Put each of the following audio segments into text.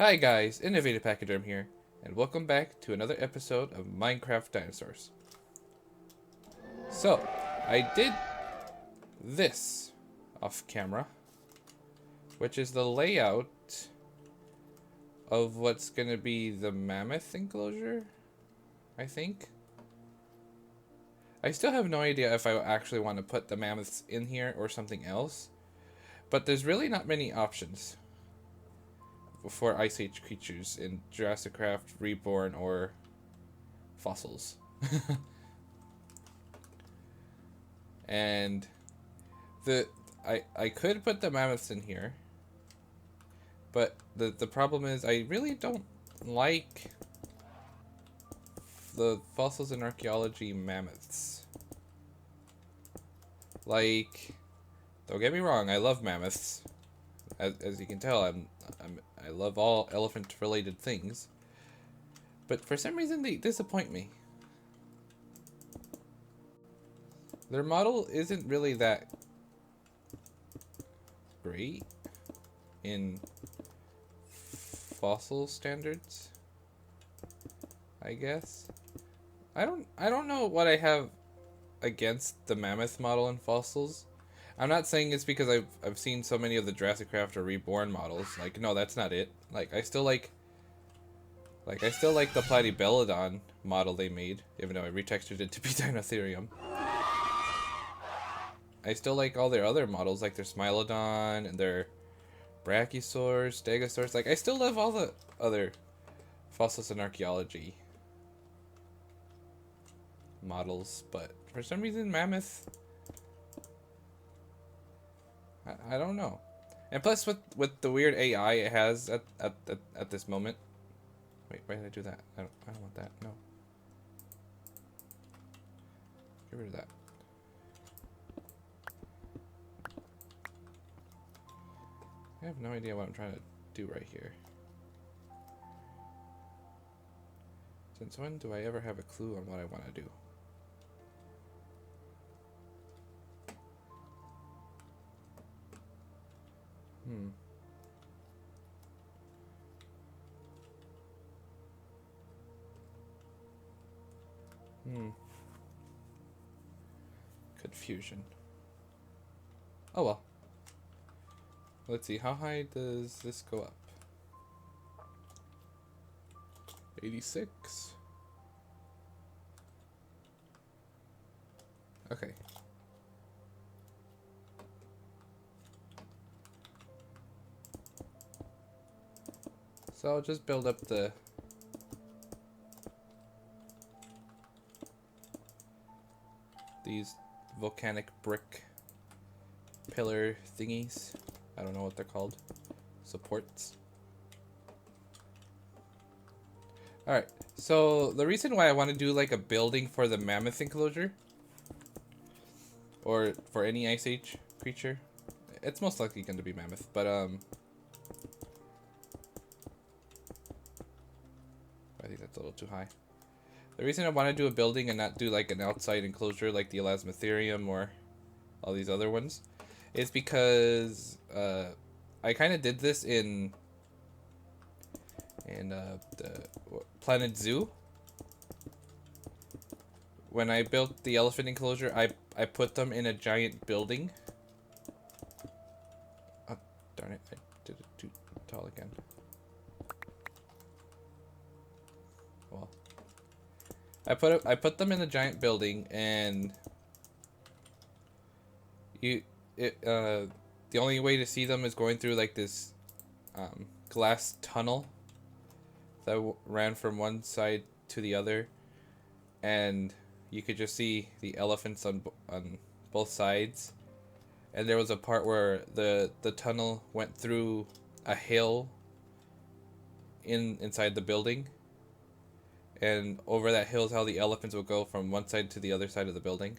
Hi guys, Innovative Pachyderm here, and welcome back to another episode of Minecraft Dinosaurs. So, I did this off camera, which is the layout of what's gonna be the Mammoth enclosure, I think. I still have no idea if I actually want to put the mammoths in here or something else, but there's really not many options for Ice Age creatures in Jurassic Craft, Reborn, or Fossils. And I could put the mammoths in here, but the problem is I really don't like the fossils and archaeology mammoths. Like, don't get me wrong, I love mammoths. As you can tell, I love all elephant related things. But for some reason they disappoint me. Their model isn't really that great in fossil standards, I guess. I don't know what I have against the mammoth model in fossils. I'm not saying it's because I've seen so many of the Jurassic Craft or Reborn models. Like, no, that's not it. Like I still like the Platybelodon model they made, even though I retextured it to be Dinotherium. I still like all their other models, like their Smilodon and their Brachiosaurs, Stegosaurs. Like, I still love all the other fossils and archaeology models, but for some reason, Mammoth, I don't know. And plus, with the weird AI it has at this moment. Wait, why did I do that? I don't want that. No. Get rid of that. I have no idea what I'm trying to do right here. Since when do I ever have a clue on what I want to do? Confusion. Oh well. Let's see, how high does this go up? 86. Okay. So I'll just build up these volcanic brick pillar thingies. I don't know what they're called. Supports. Alright, so the reason why I want to do like a building for the mammoth enclosure, or for any Ice Age creature, it's most likely going to be mammoth, but I think that's a little too high. The reason I want to do a building and not do like an outside enclosure like the Elasmotherium or all these other ones is because I kind of did this in the Planet Zoo. When I built the elephant enclosure, I put them in a giant building. Oh, darn it, I did it too tall again. Well, I put them in a giant building, and the only way to see them is going through like this glass tunnel that ran from one side to the other, and you could just see the elephants on both sides. And there was a part where the tunnel went through a hill inside the building, and over that hill is how the elephants would go from one side to the other side of the building.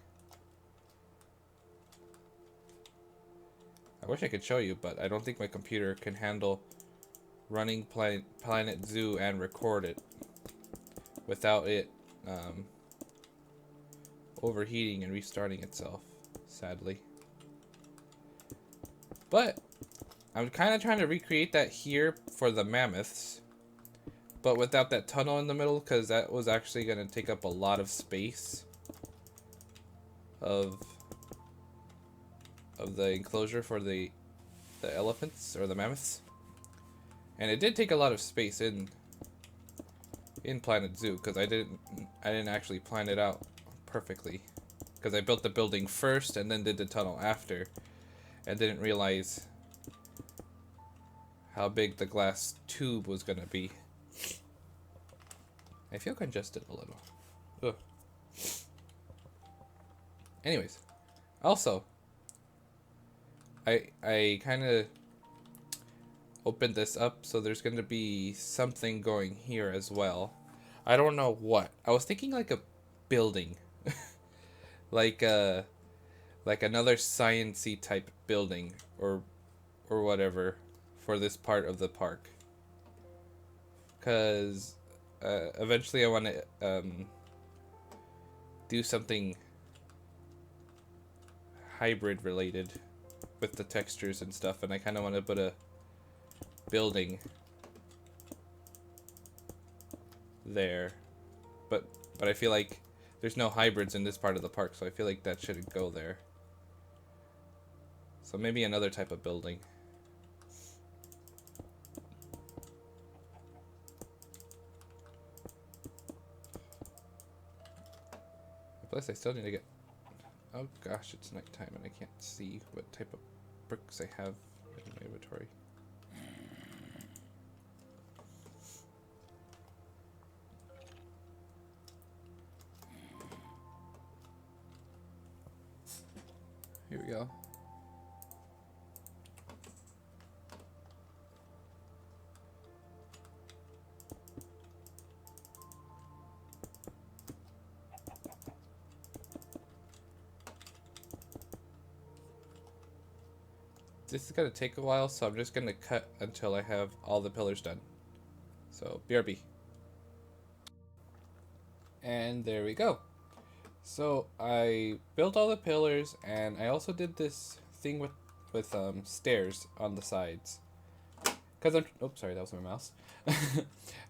I wish I could show you, but I don't think my computer can handle running Planet Zoo and record it without it overheating and restarting itself, sadly. But I'm kind of trying to recreate that here for the mammoths, but without that tunnel in the middle, because that was actually going to take up a lot of space of the enclosure for the elephants or the mammoths. And it did take a lot of space in Planet Zoo, because I didn't actually plan it out perfectly, because I built the building first and then did the tunnel after, and didn't realize how big the glass tube was gonna be. I feel congested a little. Ugh. Anyways, also, I kind of opened this up, so there's gonna be something going here as well. I don't know what. I was thinking like a building, like another science-y type building or whatever for this part of the park. Cause eventually I want to do something hybrid related with the textures and stuff, and I kind of want to put a building there, but I feel like there's no hybrids in this part of the park, so I feel like that shouldn't go there. So maybe another type of building. Plus I still need to get... Oh gosh, it's nighttime and I can't see what type of bricks I have in my inventory. Here we go. This is gonna take a while, so I'm just gonna cut until I have all the pillars done. So, BRB. And there we go. So I built all the pillars, and I also did this thing with stairs on the sides. Cause I'm... Oops, sorry, that was my mouse.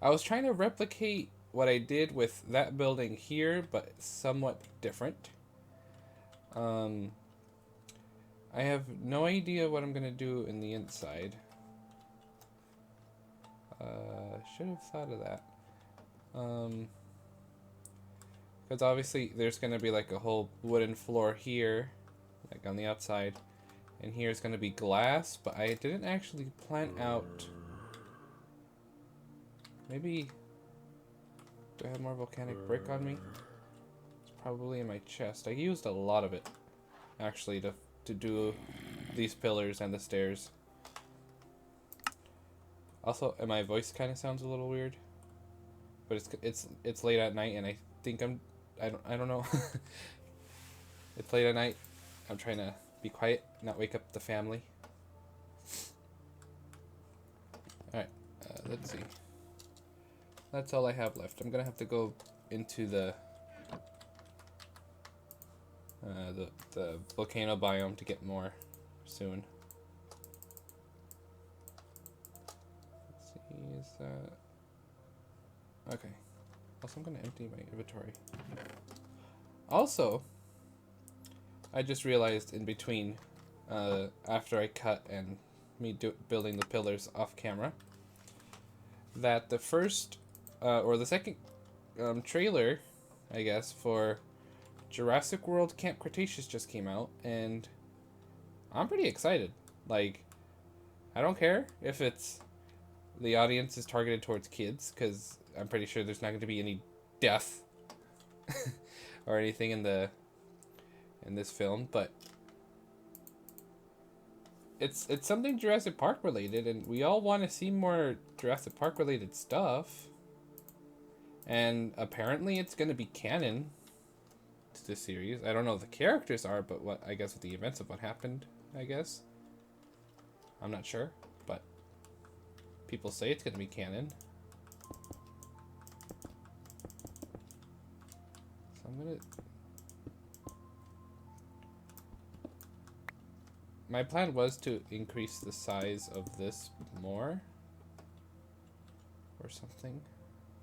I was trying to replicate what I did with that building here, but somewhat different. I have no idea what I'm gonna do in the inside. Should have thought of that. Because obviously there's gonna be like a whole wooden floor here, like on the outside, and here's gonna be glass, but I didn't actually plan out. Maybe, do I have more volcanic brick on me? It's probably in my chest. I used a lot of it, actually, to do these pillars and the stairs. Also, and my voice kind of sounds a little weird, but it's late at night, and I think I don't know. It's late at night. I'm trying to be quiet, not wake up the family. All right, let's see. That's all I have left. I'm gonna have to go into the volcano biome to get more soon. Let's see, is that... Okay. Also, I'm gonna empty my inventory. Also, I just realized in between, after I cut and me building the pillars off camera, that the first, or the second trailer, I guess, for Jurassic World Camp Cretaceous just came out, and I'm pretty excited. Like, I don't care if the audience is targeted towards kids, because I'm pretty sure there's not going to be any death or anything in this film, but it's something Jurassic Park related, and we all want to see more Jurassic Park related stuff. And apparently it's going to be canon to the series. I don't know if the characters are, but I guess with the events of what happened, I guess. I'm not sure, but people say it's going to be canon. So I'm going to... my plan was to increase the size of this more. Or something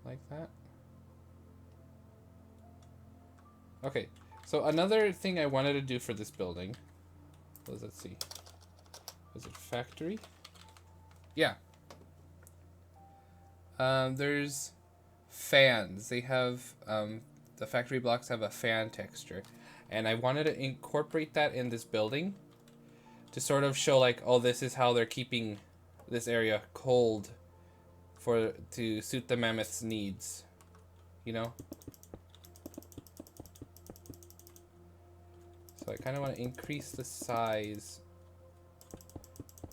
like that. Okay, so another thing I wanted to do for this building was, let's see, was it factory? Yeah. There's fans. They have, the factory blocks have a fan texture. And I wanted to incorporate that in this building to sort of show like, oh, this is how they're keeping this area cold to suit the mammoth's needs, you know? So I kind of want to increase the size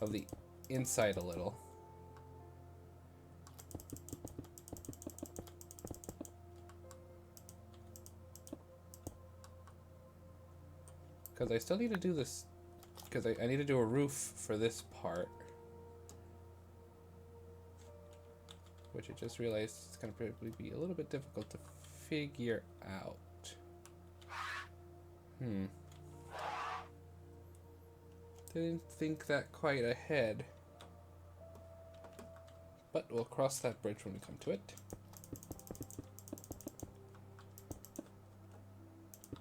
of the inside a little. Because I still need to do this, because I need to do a roof for this part. Which I just realized it's going to probably be a little bit difficult to figure out. Didn't think that quite ahead. But we'll cross that bridge when we come to it.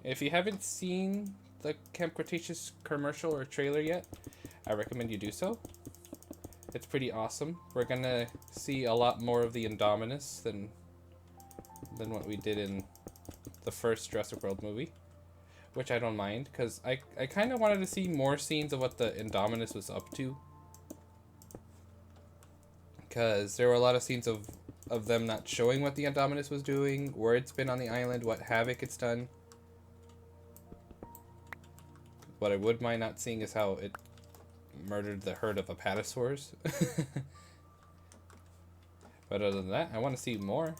If you haven't seen the Camp Cretaceous commercial or trailer yet, I recommend you do so. It's pretty awesome. We're gonna see a lot more of the Indominus than what we did in the first Jurassic World movie, which I don't mind, because I kind of wanted to see more scenes of what the Indominus was up to, because there were a lot of scenes of them not showing what the Indominus was doing, where it's been on the island, what havoc it's done. What I would mind not seeing is how it murdered the herd of Apatosaurs. But other than that, I want to see more.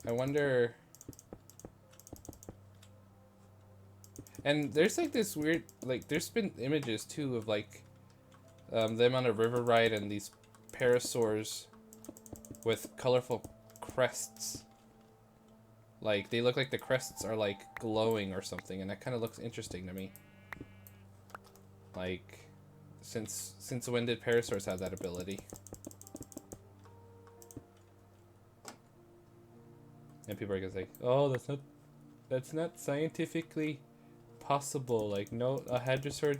I wonder... And there's like this weird, like there's been images too of like them on a river ride and these parasaurs with colorful crests. Like, they look like the crests are, like, glowing or something, and that kind of looks interesting to me. Like, since when did parasaurs have that ability? And people are gonna say, oh, that's not scientifically possible. Like, no, a hadrosaur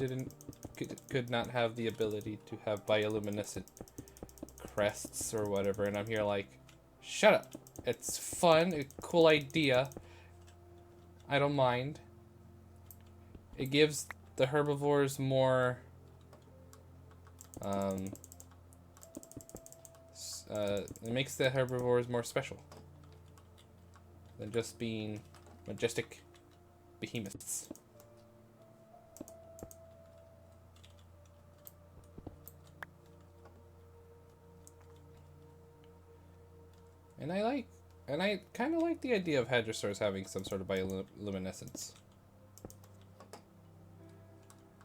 could not have the ability to have bioluminescent crests or whatever, and I'm here like, shut up. It's fun, a cool idea. I don't mind. It gives the herbivores more it makes the herbivores more special than just being majestic behemoths. And I kind of like the idea of hadrosaurs having some sort of bioluminescence.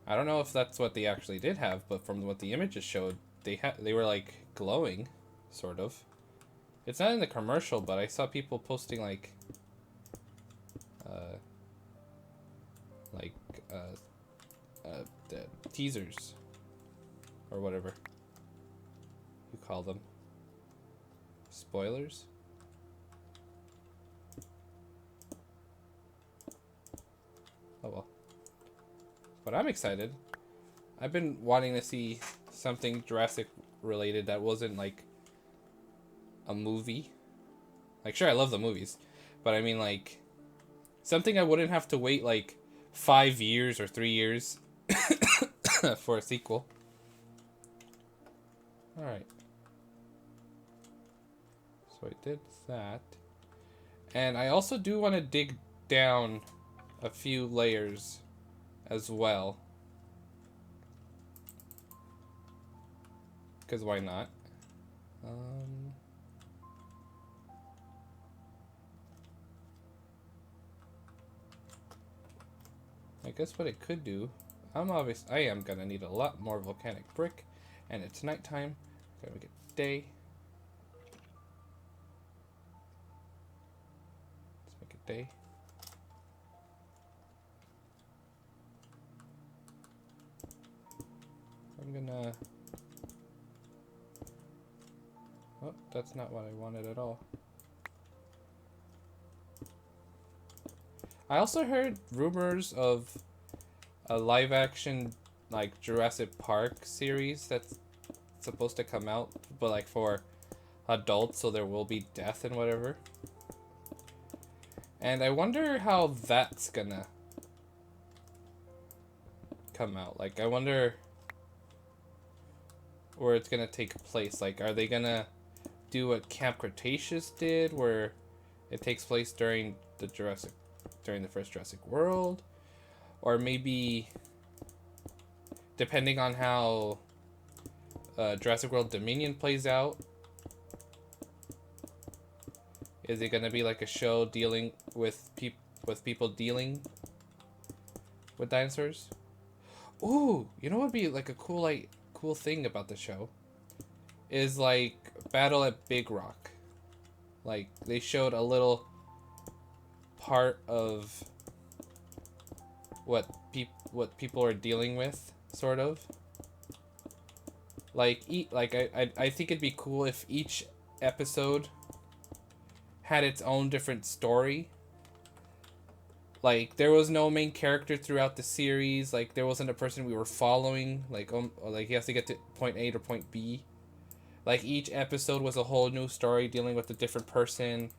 I don't know if that's what they actually did have, but from what the images showed, they were like glowing, sort of. It's not in the commercial, but I saw people posting like the teasers or whatever you call them. Spoilers. Oh well. But I'm excited. I've been wanting to see something Jurassic related that wasn't like a movie. Like, sure, I love the movies, but I mean like something I wouldn't have to wait like 5 years or 3 years for a sequel. Alright. So I did that. And I also do want to dig down a few layers as well. Because why not? I guess what it could do, I am gonna need a lot more volcanic brick, and it's nighttime. Gotta make it day. Let's make it day. I'm gonna... Oh, that's not what I wanted at all. I also heard rumors of a live action like Jurassic Park series that's supposed to come out, but like for adults, so there will be death and whatever. And I wonder how that's gonna come out. Like, I wonder where it's gonna take place. Like, are they gonna do what Camp Cretaceous did, where it takes place during the first Jurassic World? Or maybe, depending on how Jurassic World Dominion plays out, is it gonna be like a show dealing with people dealing with dinosaurs? Ooh, you know what would be like a cool thing about the show? Is like Battle at Big Rock. Like, they showed a little part of what people are dealing with, sort of. Like, I think it'd be cool if each episode had its own different story. Like, there was no main character throughout the series. Like, there wasn't a person we were following. Like he has to get to point A to point B. Like, each episode was a whole new story dealing with a different person,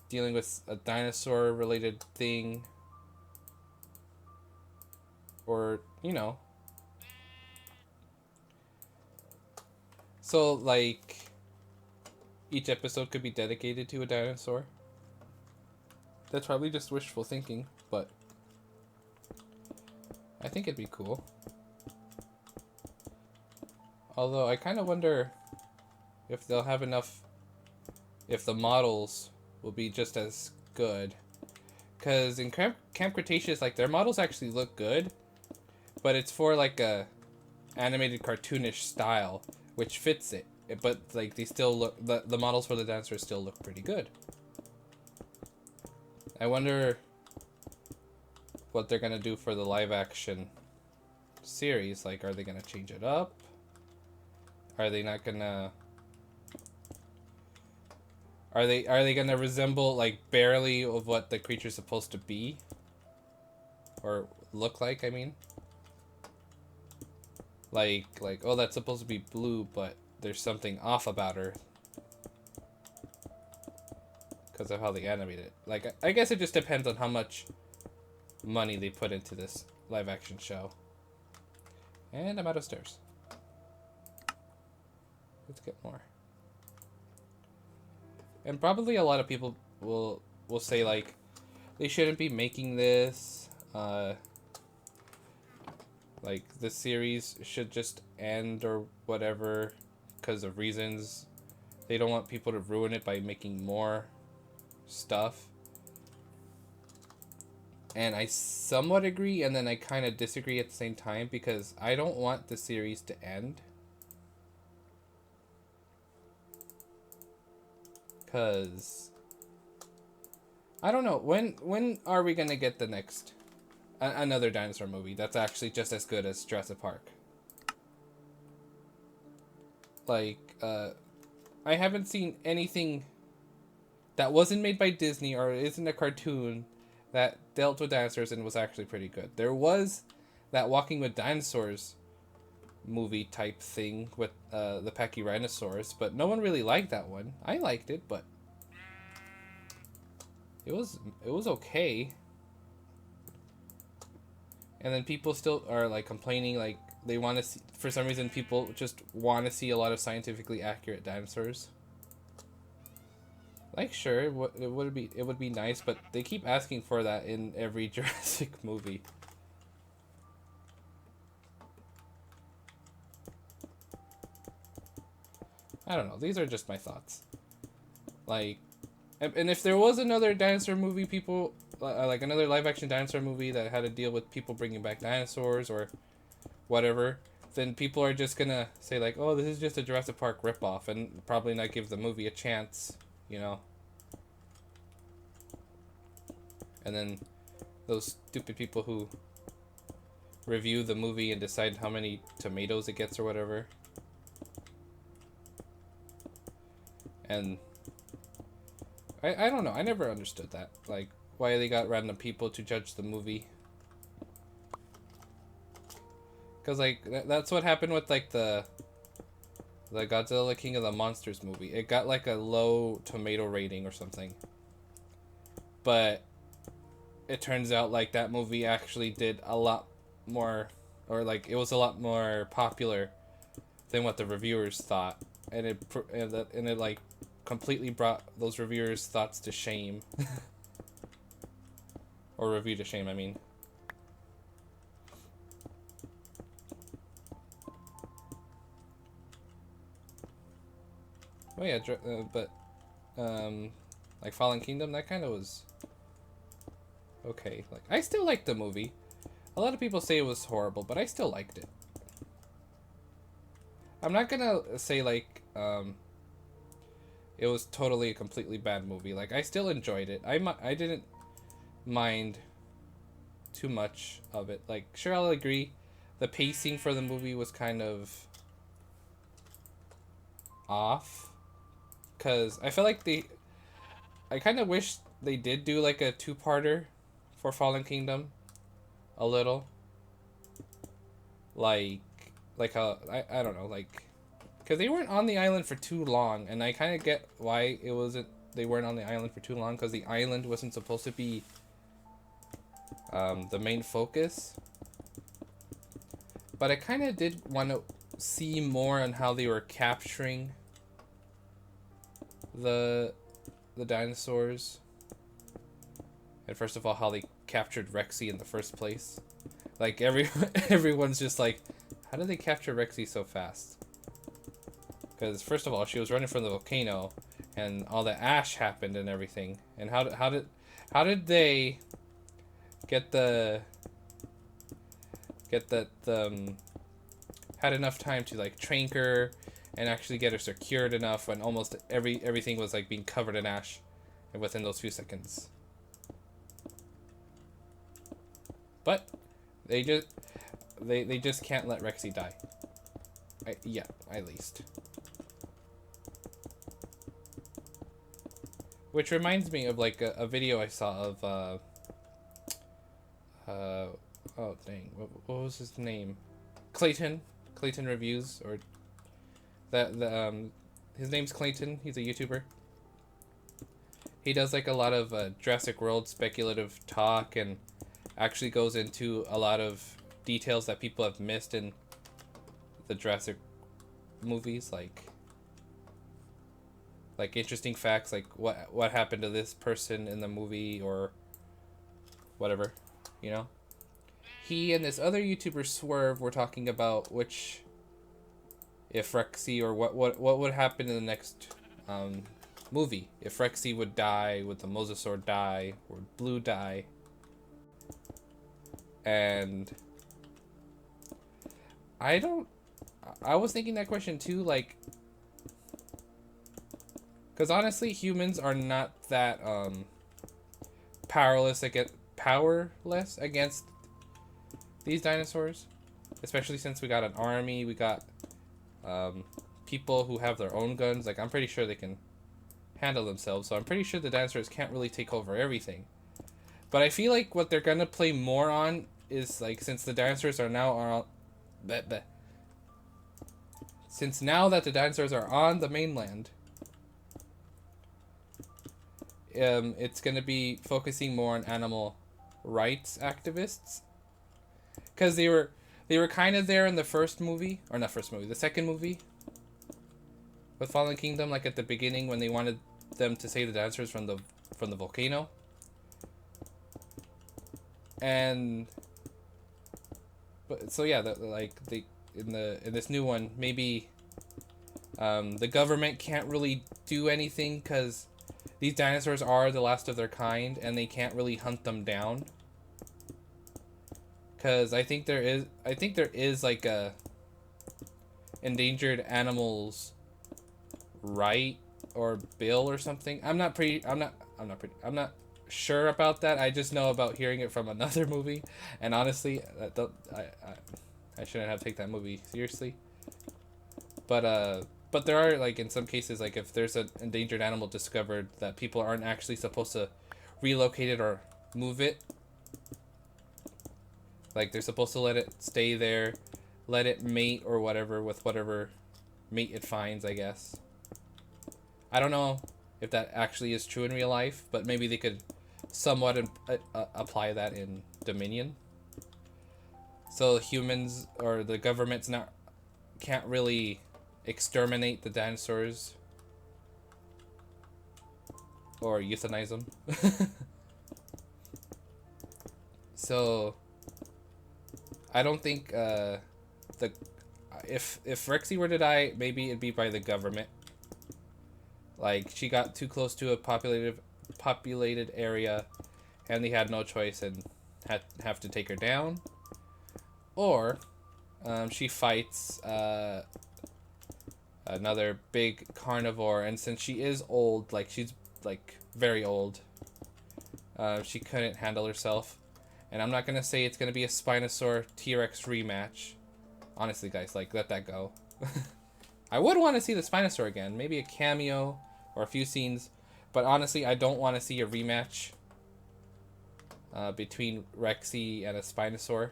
dealing with a dinosaur related thing, or, you know. So, like, each episode could be dedicated to a dinosaur. That's probably just wishful thinking, but I think it'd be cool. Although, I kind of wonder if they'll have enough, if the models will be just as good. Because in Camp Cretaceous, like, their models actually look good, but it's for, like, a animated cartoonish style, which fits it. But, like, they still look, the models for the dinosaurs still look pretty good. I wonder what they're gonna do for the live action series. Like, are they gonna change it up? Are they not gonna... Are they gonna resemble, like, barely of what the creature's supposed to be? Or look like, I mean? Like, oh, that's supposed to be blue, but there's something off about her. Because of how they animate it. Like, I guess it just depends on how much money they put into this live action show. And I'm out of stairs. Let's get more. And probably a lot of people will say, like, they shouldn't be making this. Like, the series should just end or whatever because of reasons. They don't want people to ruin it by making more stuff. And I somewhat agree, and then I kind of disagree at the same time, because I don't want the series to end. Because I don't know, when are we gonna get the next another dinosaur movie that's actually just as good as Jurassic Park? Like, I haven't seen anything that wasn't made by Disney or isn't a cartoon that dealt with dinosaurs and was actually pretty good. There was that Walking with Dinosaurs movie type thing with the Pachyrhinosaurus, but no one really liked that one. I liked it, but it was okay. And then people still are, like, complaining, like, they want to see, for some reason people just want to see a lot of scientifically accurate dinosaurs. Like, sure, it would be nice, but they keep asking for that in every Jurassic movie. I don't know. These are just my thoughts. Like, and if there was another dinosaur movie, people like another live-action dinosaur movie that had to deal with people bringing back dinosaurs or whatever, then people are just gonna say, like, oh, this is just a Jurassic Park ripoff, and probably not give the movie a chance, you know. And then those stupid people who review the movie and decide how many tomatoes it gets or whatever. And I don't know. I never understood that. Like, why they got random people to judge the movie. Because, like, that's what happened with, like, the Godzilla King of the Monsters movie. It got, like, a low tomato rating or something. But it turns out, like, that movie actually did a lot more, or, like, it was a lot more popular than what the reviewers thought. And it like, completely brought those reviewers' thoughts to shame. Or review to shame, I mean. Oh yeah, but like Fallen Kingdom, that kind of was okay. Like, I still liked the movie. A lot of people say it was horrible, but I still liked it. I'm not gonna say like it was totally a completely bad movie. Like, I still enjoyed it. I didn't mind too much of it. Like, sure, I'll agree, the pacing for the movie was kind of off. Because I feel like I kind of wish they did do like a two-parter for Fallen Kingdom. A little. Like how, I don't know, like, because they weren't on the island for too long, and I kind of get why they weren't on the island for too long, because the island wasn't supposed to be the main focus. But I kind of did want to see more on how they were capturing the dinosaurs, and first of all, how they captured Rexy in the first place. Like, everyone's just like, how did they capture Rexy so fast? Because first of all, she was running from the volcano, and all the ash happened and everything. And how did they get had enough time to like train her and actually get her secured enough when almost everything was like being covered in ash within those few seconds? But they just can't let Rexy die. Yeah, at least. Which reminds me of like a video I saw of oh dang, what was his name? Clayton Reviews, or his name's Clayton. He's a YouTuber. He does like a lot of Jurassic World speculative talk, and actually goes into a lot of details that people have missed in the Jurassic movies, like interesting facts, like what happened to this person in the movie or whatever, you know. He and this other YouTuber Swerve were talking about if Rexy, or what would happen in the next movie. If Rexy would die, would the Mosasaur die, or Blue die? And I was thinking that question too, like, because honestly, humans are not that powerless against these dinosaurs, especially since we got an army, we got people who have their own guns. Like, I'm pretty sure they can handle themselves, so I'm pretty sure the dinosaurs can't really take over everything. But I feel like what they're gonna play more on is, like, since the dinosaurs are now since now that the dinosaurs are on the mainland, it's gonna be focusing more on animal rights activists, because they were kind of there in the the second movie with Fallen Kingdom, like at the beginning when they wanted them to save the dinosaurs from the volcano. And but so yeah, in this new one, maybe the government can't really do anything because these dinosaurs are the last of their kind, and they can't really hunt them down. Because I think there is like a endangered animals right or bill or something. I'm not sure about that. I just know about hearing it from another movie, and honestly, I shouldn't have taken that movie seriously. But there are, like, in some cases, like if there's an endangered animal discovered, that people aren't actually supposed to relocate it or move it. Like, they're supposed to let it stay there, let it mate or whatever with whatever mate it finds, I guess. I don't know if that actually is true in real life, but maybe they could somewhat apply that in Dominion. So humans or the government's can't really exterminate the dinosaurs or euthanize them. So I don't think if Rexy were to die, maybe it'd be by the government. Like, she got too close to a populated area, and they had no choice and have to take her down. Or she fights another big carnivore, and since she is old, like she's like very old, she couldn't handle herself. And I'm not gonna say it's gonna be a Spinosaur T-Rex rematch. Honestly, guys, like, let that go. I would want to see the Spinosaur again, maybe a cameo or a few scenes, but honestly, I don't want to see a rematch between Rexy and a Spinosaur,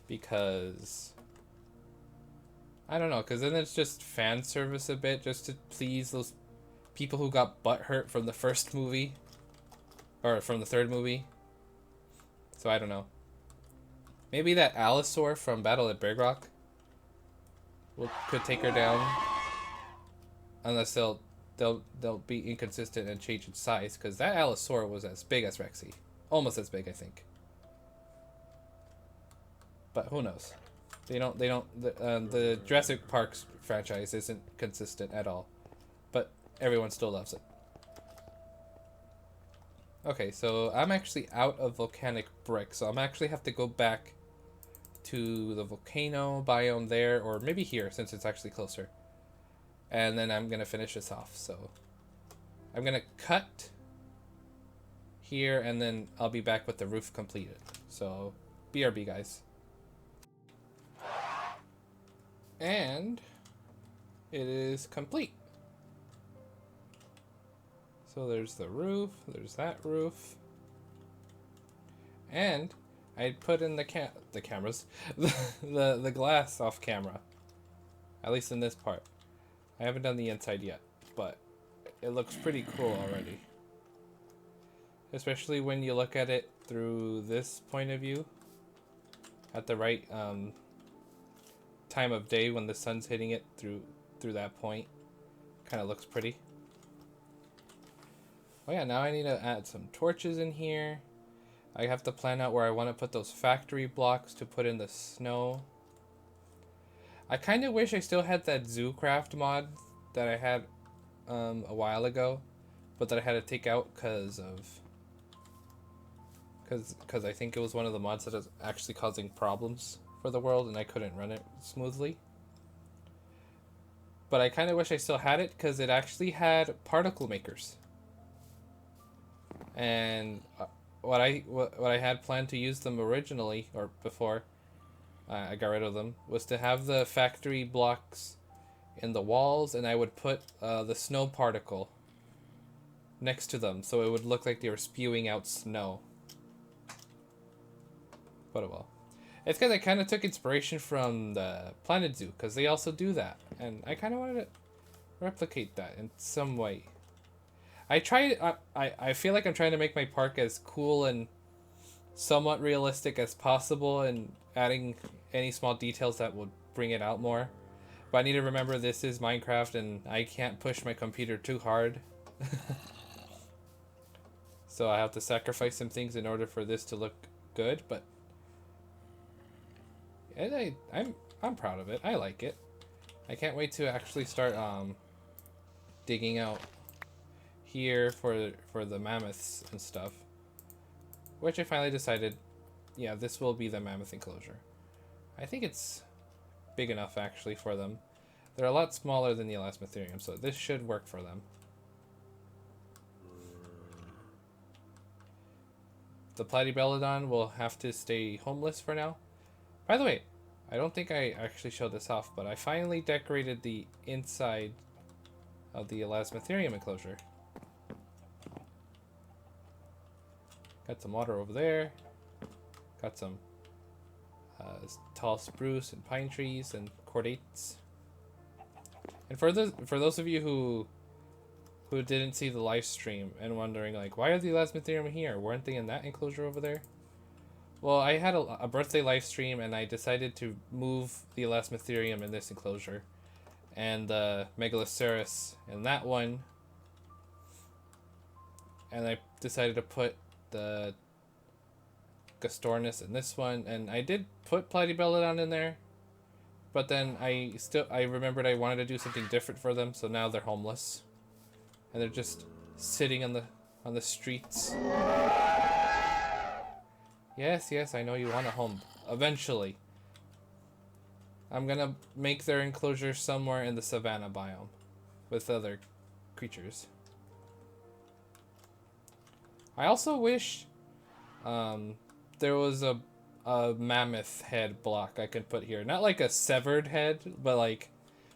because I don't know, because then it's just fan service a bit, just to please those people who got butthurt from the first movie, or from the third movie. So I don't know. Maybe that Allosaur from Battle at Big Rock could take her down, unless they'll be inconsistent and change its size, because that Allosaur was as big as Rexy, almost as big, I think. But who knows? The Jurassic Park franchise isn't consistent at all, but everyone still loves it. Okay, so I'm actually out of volcanic brick, so I'm actually have to go back to the volcano biome there, or maybe here, since it's actually closer. And then I'm gonna finish this off, so I'm gonna cut here, and then I'll be back with the roof completed. So, BRB, guys. And it is complete. So there's the roof, there's that roof, and I put in the cameras, the glass off camera, at least in this part. I haven't done the inside yet, but it looks pretty cool already, especially when you look at it through this point of view at the right time of day when the sun's hitting it through that point. Kind of looks pretty. Oh yeah, now I need to add some torches in here. I have to plan out where I want to put those factory blocks to put in the snow. I kind of wish I still had that ZooCraft mod that I had a while ago, but that I had to take out because I think it was one of the mods that is actually causing problems for the world, and I couldn't run it smoothly. But I kind of wish I still had it, because it actually had particle makers. And what I had planned to use them originally, or before I got rid of them, was to have the factory blocks in the walls, and I would put the snow particle next to them, so it would look like they were spewing out snow. But oh well. It's because I kind of took inspiration from the Planet Zoo, because they also do that, and I kind of wanted to replicate that in some way. I feel like I'm trying to make my park as cool and somewhat realistic as possible, and adding any small details that would bring it out more. But I need to remember this is Minecraft, and I can't push my computer too hard. So I have to sacrifice some things in order for this to look good, but I'm proud of it. I like it. I can't wait to actually start digging out here for the mammoths and stuff, which I finally decided, yeah, this will be the mammoth enclosure. I think it's big enough actually for them. They're a lot smaller than the Elasmotherium, so this should work for them. the Platypelodon will have to stay homeless for now. By the way, I don't think I actually showed this off, but I finally decorated the inside of the Elasmotherium enclosure. Got some water over there. Got some tall spruce and pine trees and chordates. And for those of you who didn't see the live stream and wondering like, why are the Elasmotherium here? Weren't they in that enclosure over there? Well, I had a birthday live stream and I decided to move the Elasmotherium in this enclosure and the Megalosaurus in that one. And I decided to put the Gastornis in this one, and I did put Platypelodon in there, but then I remembered I wanted to do something different for them, so now they're homeless and they're just sitting on the streets. Yes, I know you want a home eventually. I'm gonna make their enclosure somewhere in the savanna biome with other creatures. I also wish there was a mammoth head block I could put here. Not like a severed head, but like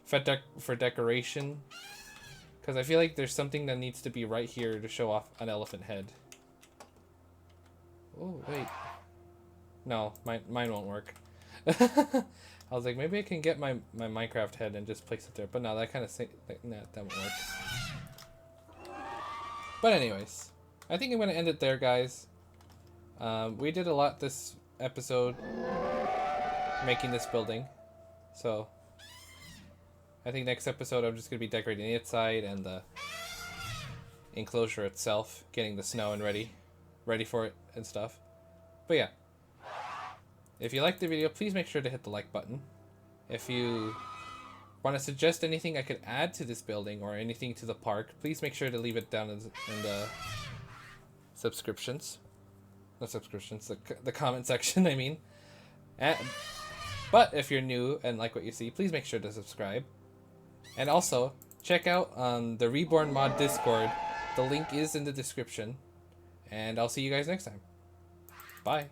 for decoration. Because I feel like there's something that needs to be right here to show off an elephant head. Oh, wait. No, mine won't work. I was like, maybe I can get my Minecraft head and just place it there. But no, that kind of nah, that won't work. But anyways, I think I'm going to end it there, guys. We did a lot this episode making this building, so I think next episode I'm just going to be decorating the outside and the enclosure itself, getting the snow and ready for it and stuff. But yeah, if you liked the video, please make sure to hit the like button. If you want to suggest anything I could add to this building or anything to the park, please make sure to leave it down in the subscriptions. Not subscriptions, the comment section, I mean. But if you're new and like what you see, please make sure to subscribe. And also, check out the Reborn Mod Discord. The link is in the description. And I'll see you guys next time. Bye.